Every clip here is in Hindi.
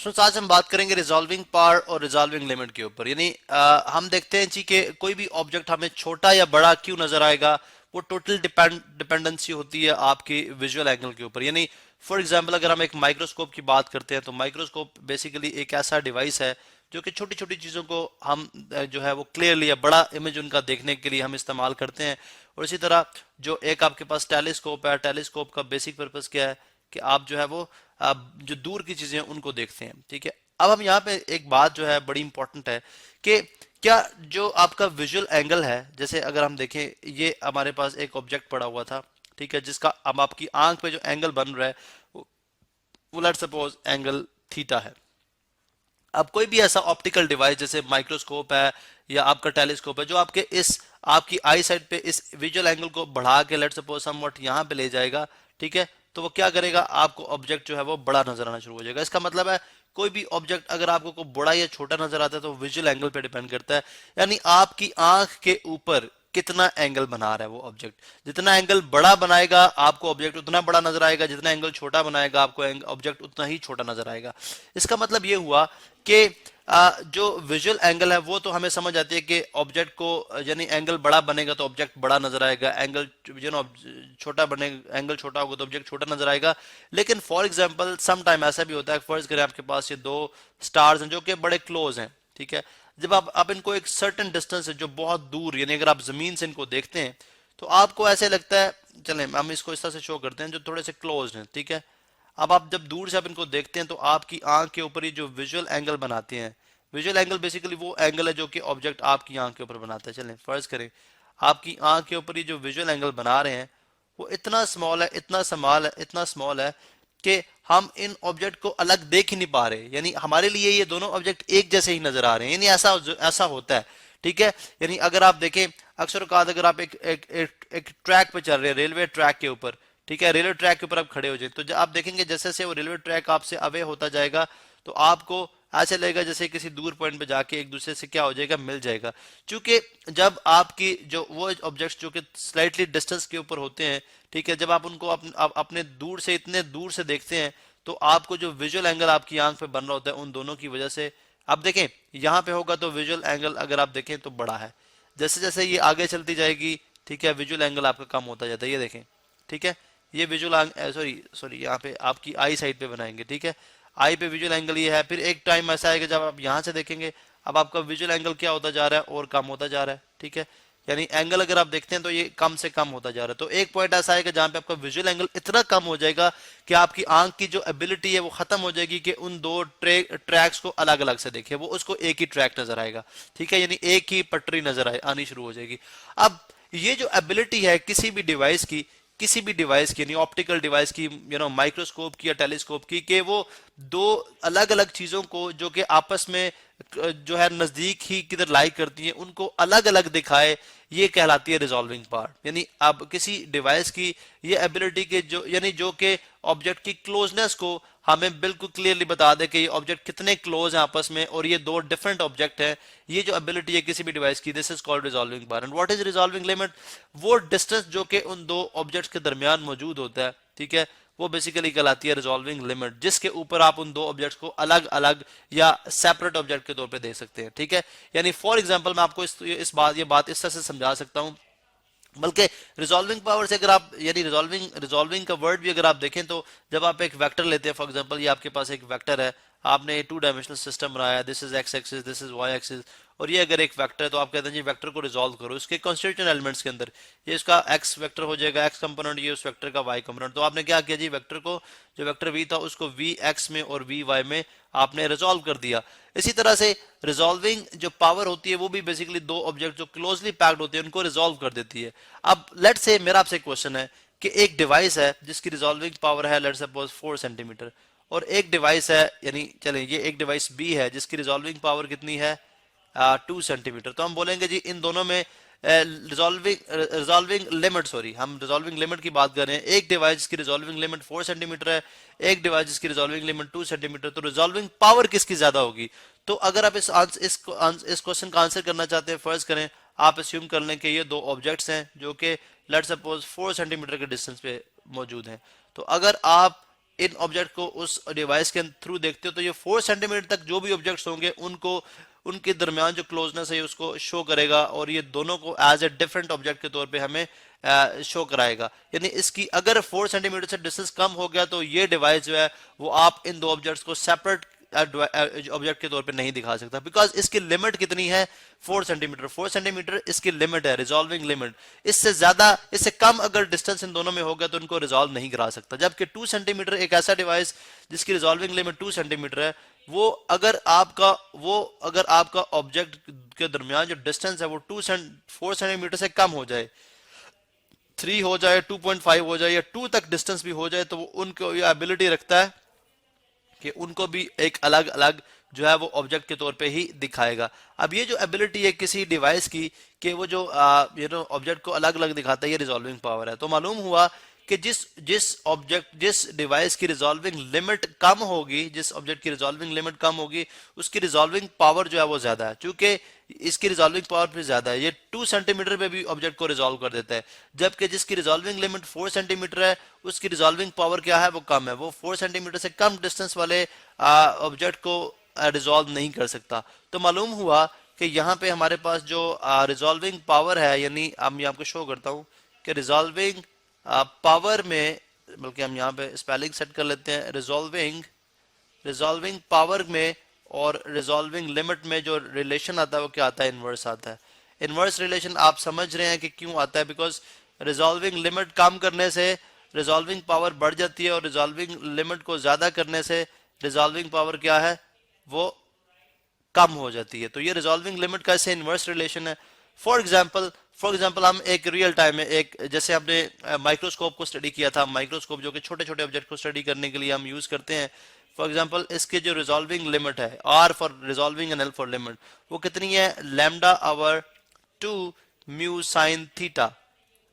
तो आज हम बात करेंगे रिजॉल्विंग पावर और रिजॉल्विंग लिमिट के ऊपर। यानी हम देखते हैं जी कि कोई भी ऑब्जेक्ट हमें छोटा या बड़ा क्यों नजर आएगा, वो टोटल डिपेंडेंसी होती है आपकी विजुअल एंगल के ऊपर। यानी फॉर एग्जांपल अगर हम एक माइक्रोस्कोप की बात करते हैं तो माइक्रोस्कोप बेसिकली एक ऐसा डिवाइस है जो कि छोटी छोटी चीज़ों को हम जो है वो क्लियरली या बड़ा इमेज उनका देखने के लिए हम इस्तेमाल करते हैं। और इसी तरह जो एक आपके पास टेलीस्कोप है, टेलीस्कोप का बेसिक पर्पस क्या है कि आप जो है वो जो दूर की चीजें उनको देखते हैं। ठीक है, अब हम यहाँ पे एक बात जो है बड़ी इंपॉर्टेंट है कि क्या जो आपका विजुअल एंगल है, जैसे अगर हम देखें ये हमारे पास एक ऑब्जेक्ट पड़ा हुआ था, ठीक है, जिसका अब आपकी आंख पे जो एंगल बन रहा है वो लेट्स सपोज एंगल थीटा है। अब कोई भी ऐसा ऑप्टिकल डिवाइस जैसे माइक्रोस्कोप है या आपका टेलीस्कोप है जो आपके इस आपकी आई साइड पे इस विजुअल एंगल को बढ़ा के लेट्स सपोज समवॉट यहाँ पे ले जाएगा, ठीक है, तो वो क्या करेगा, आपको ऑब्जेक्ट जो है वो बड़ा नजर आना शुरू हो जाएगा। इसका मतलब है कोई भी ऑब्जेक्ट अगर आपको को बड़ा या छोटा नजर आता है तो विजुअल एंगल पे डिपेंड करता है। यानी आपकी आंख के ऊपर कितना एंगल बना रहा है वो ऑब्जेक्ट, जितना एंगल बड़ा बनाएगा आपको ऑब्जेक्ट उतना बड़ा नजर आएगा, जितना एंगल छोटा बनाएगा आपको ऑब्जेक्ट उतना ही छोटा नजर आएगा। इसका मतलब ये हुआ कि जो विजुअल एंगल है वो तो हमें समझ आती है कि ऑब्जेक्ट को यानी एंगल बड़ा बनेगा तो ऑब्जेक्ट बड़ा नजर आएगा, एंगल छोटा बनेगा, एंगल छोटा होगा तो ऑब्जेक्ट छोटा नजर आएगा। लेकिन फॉर एग्जांपल सम टाइम ऐसा भी होता है, फर्ज करें आपके पास ये दो स्टार्स हैं जो कि बड़े क्लोज हैं, ठीक है, जब आप इनको एक सर्टेन डिस्टेंस है जो बहुत दूर, यानी अगर आप जमीन से इनको देखते हैं तो आपको ऐसे लगता है, चलें हम इसको इस तरह से शो करते हैं जो थोड़े से क्लोज हैं, ठीक है। अब आप जब दूर से आप इनको देखते हैं तो आपकी आंख के ऊपर ही जो विजुअल एंगल बनाते हैं, विजुअल एंगल बेसिकली वो एंगल है जो कि ऑब्जेक्ट आपकी आंख के ऊपर बनाता है। चलें फर्ज करें आपकी आंख के ऊपर ही जो विजुअल एंगल बना रहे हैं वो इतना स्मॉल है, इतना स्मॉल है कि हम इन ऑब्जेक्ट को अलग देख ही नहीं पा रहे, यानी हमारे लिए ये दोनों ऑब्जेक्ट एक जैसे ही नजर आ रहे हैं। यानी ऐसा ऐसा होता है, ठीक है। यानी अगर आप देखें अक्सर औकात अगर आप एक ट्रैक पे चल रहे हैं, रेलवे ट्रैक के ऊपर, ठीक है, रेलवे ट्रैक के ऊपर आप खड़े हो जाए तो जब आप देखेंगे जैसे जैसे वो रेलवे ट्रैक आपसे अवे होता जाएगा तो आपको ऐसे लगेगा जैसे किसी दूर पॉइंट पे जाके एक दूसरे से क्या हो जाएगा, मिल जाएगा। क्योंकि जब आपकी जो वो ऑब्जेक्ट्स जो कि स्लाइटली डिस्टेंस के ऊपर होते हैं, ठीक है, जब आप उनको अपने दूर से इतने दूर से देखते हैं तो आपको जो विजुअल एंगल आपकी आंख पे बन रहा होता है उन दोनों की वजह से, आप देखें यहाँ पे होगा तो विजुअल एंगल अगर आप देखें तो बड़ा है, जैसे जैसे ये आगे चलती जाएगी, ठीक है, विजुअल एंगल आपका कम होता जाता है। ये देखें, ठीक है, ये विजुअल सॉरी सॉरी यहाँ पे आपकी आई साइड पे बनाएंगे, ठीक है, आई पे विजुअल एंगल ये है। फिर एक टाइम ऐसा आएगा जब आप यहाँ से देखेंगे अब आपका विजुअल एंगल क्या होता जा रहा है, और कम होता जा रहा है, ठीक है। यानी एंगल अगर आप देखते हैं तो ये कम से कम होता जा रहा है। तो एक पॉइंट ऐसा आएगा जहां पे आपका विजुअल एंगल इतना कम हो जाएगा कि आपकी आंख की जो एबिलिटी है वो खत्म हो जाएगी कि उन दो ट्रैक्स को अलग अलग से देखे, वो उसको एक ही ट्रैक नजर आएगा, ठीक है, यानी एक ही पटरी नजर आनी शुरू हो जाएगी। अब ये जो एबिलिटी है किसी भी डिवाइस की, किसी भी डिवाइस की, यानी ऑप्टिकल डिवाइस की, माइक्रोस्कोप की या टेलीस्कोप की, कि वो दो अलग अलग चीजों को जो कि आपस में जो है नजदीक ही किधर लाइक करती हैं उनको अलग अलग दिखाए, ये कहलाती है रिजॉल्विंग पार्ट। यानी अब किसी डिवाइस की ये एबिलिटी के जो यानी जो कि ऑब्जेक्ट की क्लोजनेस को हमें बिल्कुल क्लियरली बता दे कि ये ऑब्जेक्ट कितने क्लोज हैं आपस में और ये दो डिफरेंट ऑब्जेक्ट हैं, ये जो एबिलिटी है किसी भी डिवाइस की, this is called resolving power. And what is resolving limit, वो डिस्टेंस जो कि उन दो ऑब्जेक्ट्स के दरमियान मौजूद होता है, ठीक है, वो बेसिकली कहलाती है रिजॉल्विंग लिमिट, जिसके ऊपर आप उन दो ऑब्जेक्ट्स को अलग अलग या सेपरेट ऑब्जेक्ट के तौर पे देख सकते हैं, ठीक है। यानी फॉर एग्जांपल मैं आपको ये बात इस तरह से समझा सकता हूं, बल्कि रिजॉल्विंग पावर से अगर आप यानी रिजॉल्विंग का वर्ड भी अगर आप देखें तो जब आप एक वेक्टर लेते हैं, फॉर एग्जांपल ये आपके पास एक वेक्टर है, आपने टू डायमेंशनल सिस्टम बनाया, this is X axis, this is Y axis, और ये अगर एक वेक्टर है तो आप कहते हैं जी वेक्टर को रिजॉल्व करो इसके कॉन्स्टिट्यूएंट एलिमेंट्स के अंदर, ये इसका एक्स वेक्टर हो जाएगा, एक्स कंपोनेंट, ये उस वेक्टर का वाई कंपोनेंट। तो आपने क्या किया जी, वेक्टर को जो वेक्टर वी था उसको वी एक्स में और वी वाई में आपने रिजॉल्व कर दिया। इसी तरह से रिजॉल्विंग जो पावर होती है वो भी बेसिकली दो ऑब्जेक्ट जो क्लोजली पैक्ड होते हैं उनको रिजॉल्व कर देती है। अब लेट से मेरा आपसे क्वेश्चन है कि एक डिवाइस है जिसकी रिजॉल्विंग पावर है लेट सपोज 4 सेंटीमीटर, और एक डिवाइस है, यानी चलें ये एक डिवाइस बी है जिसकी रिजॉल्विंग पावर कितनी है 2 सेंटीमीटर। तो हम बोलेंगे जी इन दोनों में रिजॉल्विंग लिमिट, सॉरी हम रिजॉल्विंग लिमिट की बात कर रहे हैं, एक डिवाइस की रिजॉल्विंग लिमिट 4 सेंटीमीटर है, एक डिवाइस की रिजॉल्विंग लिमिट 2 सेंटीमीटर, तो रिजॉल्विंग पावर किसकी ज्यादा होगी। तो अगर आप इस क्वेश्चन का आंसर करना चाहते हैं, फर्ज करें आप अस्यूम कर लें कि ये दो ऑब्जेक्ट्स हैं जो कि लेट सपोज 4 सेंटीमीटर के डिस्टेंस पे मौजूद हैं, तो अगर आप इन ऑब्जेक्ट को उस डिवाइस के थ्रू देखते हो तो ये 4 सेंटीमीटर तक जो भी ऑब्जेक्ट्स होंगे उनको उनके दरमियान जो क्लोजनेस है उसको शो करेगा और ये दोनों को एज ए डिफरेंट ऑब्जेक्ट के तौर पे हमें शो कराएगा। यानी इसकी अगर 4 सेंटीमीटर से डिस्टेंस कम हो गया तो ये डिवाइस जो है वो आप इन दो ऑब्जेक्ट्स को सेपरेट ऑब्जेक्ट के तौर पे नहीं दिखा सकता, बिकॉज इसकी लिमिट कितनी है 4 सेंटीमीटर। 4 सेंटीमीटर इसकी लिमिट है, रिजॉल्विंग लिमिट। इससे ज्यादा, इससे कम अगर डिस्टेंस इन दोनों में होगा तो इनको रिजॉल्व नहीं करा सकता। जबकि 2 सेंटीमीटर एक ऐसा डिवाइस जिसकी रिजॉल्विंग लिमिट 2 सेंटीमीटर है, वो अगर आपका ऑब्जेक्ट के दरमियान जो डिस्टेंस है वो 4 सेंटीमीटर से कम हो जाए, 3 हो जाए, 2.5 हो जाए या 2 तक डिस्टेंस भी हो जाए, तो वो उनको ये एबिलिटी रखता है कि उनको भी एक अलग अलग जो है वो ऑब्जेक्ट के तौर पे ही दिखाएगा। अब ये जो एबिलिटी है किसी डिवाइस की कि वो जो ऑब्जेक्ट को अलग अलग दिखाता है, ये रिजॉल्विंग पावर है। तो मालूम हुआ कि जिस डिवाइस की रिजॉल्विंग लिमिट कम होगी, जिस ऑब्जेक्ट की रिजॉल्विंग लिमिट कम होगी, उसकी रिजॉल्विंग पावर जो है वो ज्यादा है। चूंकि इसकी रिजॉल्विंग पावर भी ज्यादा है, ये 2 सेंटीमीटर पे भी ऑब्जेक्ट को रिजॉल्व कर देता है। जबकि जिसकी रिजॉल्विंग लिमिट 4 सेंटीमीटर है, उसकी रिजॉल्विंग पावर क्या है, वो कम है। वो 4 सेंटीमीटर से कम डिस्टेंस वाले ऑब्जेक्ट को रिजॉल्व नहीं कर सकता। तो मालूम हुआ कि यहाँ पे हमारे पास जो रिजॉल्विंग पावर है, यानी मैं आपको शो करता हूँ कि रिजॉल्विंग पावर में, बल्कि हम यहाँ पे स्पेलिंग सेट कर लेते हैं, रिजॉल्विंग पावर में और रिजॉल्विंग लिमिट में जो रिलेशन आता है वो क्या आता है, इनवर्स आता है। इनवर्स रिलेशन आप समझ रहे हैं कि क्यों आता है, बिकॉज रिजॉल्विंग लिमिट कम करने से रिजॉल्विंग पावर बढ़ जाती है और रिजॉल्विंग लिमिट को ज्यादा करने से रिजॉल्विंग पावर क्या है, वो कम हो जाती है। तो ये रिजॉल्विंग लिमिट का इससे इनवर्स रिलेशन है। फॉर एग्जाम्पल हम एक रियल टाइम में, एक जैसे आपने माइक्रोस्कोप को स्टडी किया था, माइक्रोस्कोप जो कि छोटे छोटे ऑब्जेक्ट को स्टडी करने के लिए हम यूज करते हैं। फॉर एग्जाम्पल इसके जो रिजॉल्विंग लिमिट है, R for resolving and L for limit, वो कितनी है, lambda over 2 mu sine theta.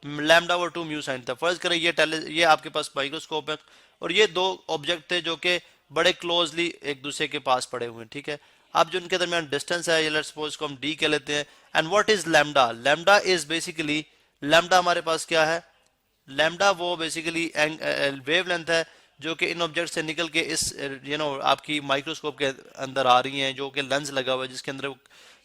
Lambda over 2 mu sine theta. फर्ज करें ये आपके पास माइक्रोस्कोप है और ये दो ऑब्जेक्ट थे जो कि बड़े क्लोजली एक दूसरे के पास पड़े हुए हैं, ठीक है। अब जो उनके दरमियान डिस्टेंस है, ये लेट्स सपोज को हम डी कह लेते हैं। And what is lambda? Lambda is basically, lambda हमारे पास क्या है, लैम्डा वो बेसिकली वेवलेंथ है जो कि इन ऑब्जेक्ट से निकल के इस आपकी माइक्रोस्कोप के अंदर आ रही हैं, जो कि लेंस लगा हुआ है जिसके अंदर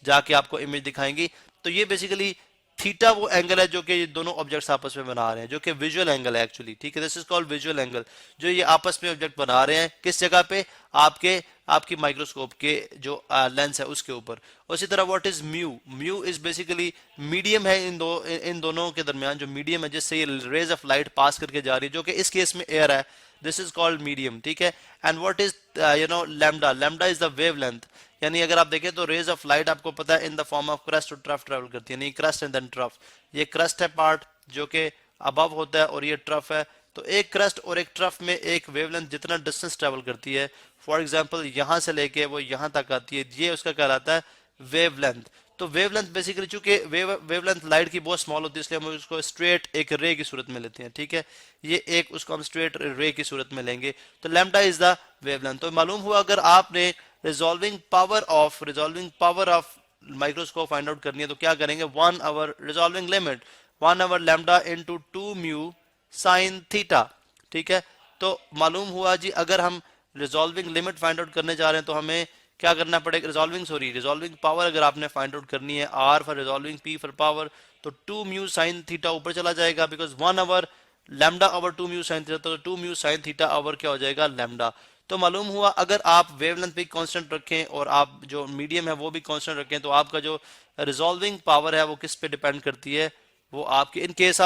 जाके आपको इमेज दिखाएंगी। तो ये बेसिकली थीटा वो एंगल है जो कि ये दोनों ऑब्जेक्ट्स आपस में बना रहे हैं, जो कि विजुअल एंगल है एक्चुअली, ठीक है। This is called visual angle, जो ये आपस में ऑब्जेक्ट बना रहे हैं किस जगह पे, आपकी माइक्रोस्कोप के जो लेंस है उसके ऊपर। उसी तरह what is mu? Mu is basically medium है इन दोनों के दरमियान, जो मीडियम है जिससे ये रेज ऑफ लाइट पास करके जा रही है, जो कि इस केस में एयर है। दिस इज कॉल्ड मीडियम, ठीक है। And what is lambda? Lambda is the wavelength, यानी अगर आप देखें तो रेज ऑफ लाइट आपको पता है in the form of crest to trough travel करती है, यानी क्रस्ट एंड देन ट्रफ। ये क्रस्ट है पार्ट जो कि अबव होता है और ये ट्रफ है। तो एक क्रस्ट और एक ट्रफ में एक वेवलेंथ जितना डिस्टेंस ट्रेवल करती है, फॉर एग्जांपल यहां से लेके वो यहां तक आती है, ये उसका कहलाता है वेवलेंथ। तो वेवलेंथ बेसिकली, चूंकि वेवलेंथ लाइट की बहुत स्मॉल होती है, इसलिए हम उसको स्ट्रेट एक रे की सूरत में लेते हैं, ठीक है। ये एक उसको हम स्ट्रेट रे की सूरत में लेंगे। तो लैम्डा इज द वेवलेंथ। तो मालूम हुआ अगर आपने resolving power of microscope find out करनी है तो क्या करेंगे, 1 over resolving limit, 1 over lambda into 2 mu sine theta, ठीक है। तो मालूम हुआ जी अगर हम रिजॉल्विंग लिमिट फाइंड आउट करने जा रहे हैं तो हमें क्या करना पड़ेगा, रिजॉल्विंग पावर अगर आपने फाइंड आउट करनी है, R for resolving, P for power, तो 2 म्यू साइन थीटा ऊपर चला जाएगा, because 1 over lambda over 2 mu sine theta, तो 2 म्यू साइन थीटा ओवर क्या हो जाएगा, लैम्डा। तो मालूम हुआ अगर आप वेवलेंथ भी कांस्टेंट रखें और आप जो मीडियम है वो भी कांस्टेंट रखें, तो आपका जो रिजॉल्विंग पावर है वो किस पे डिपेंड करती है, वो आपके इन केस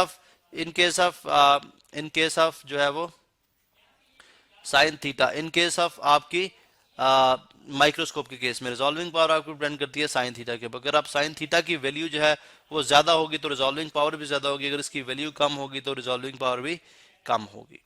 ऑफ जो है वो sine theta, in case of आपकी माइक्रोस्कोप के केस में रिजॉल्विंग पावर आपको डिपेंड करती है साइन थीटा के ऊपर। अगर आप साइन थीटा की वैल्यू जो है वो ज्यादा होगी तो रिजॉल्विंग पावर भी ज्यादा होगी, अगर इसकी वैल्यू कम होगी तो रिजॉल्विंग पावर भी कम होगी।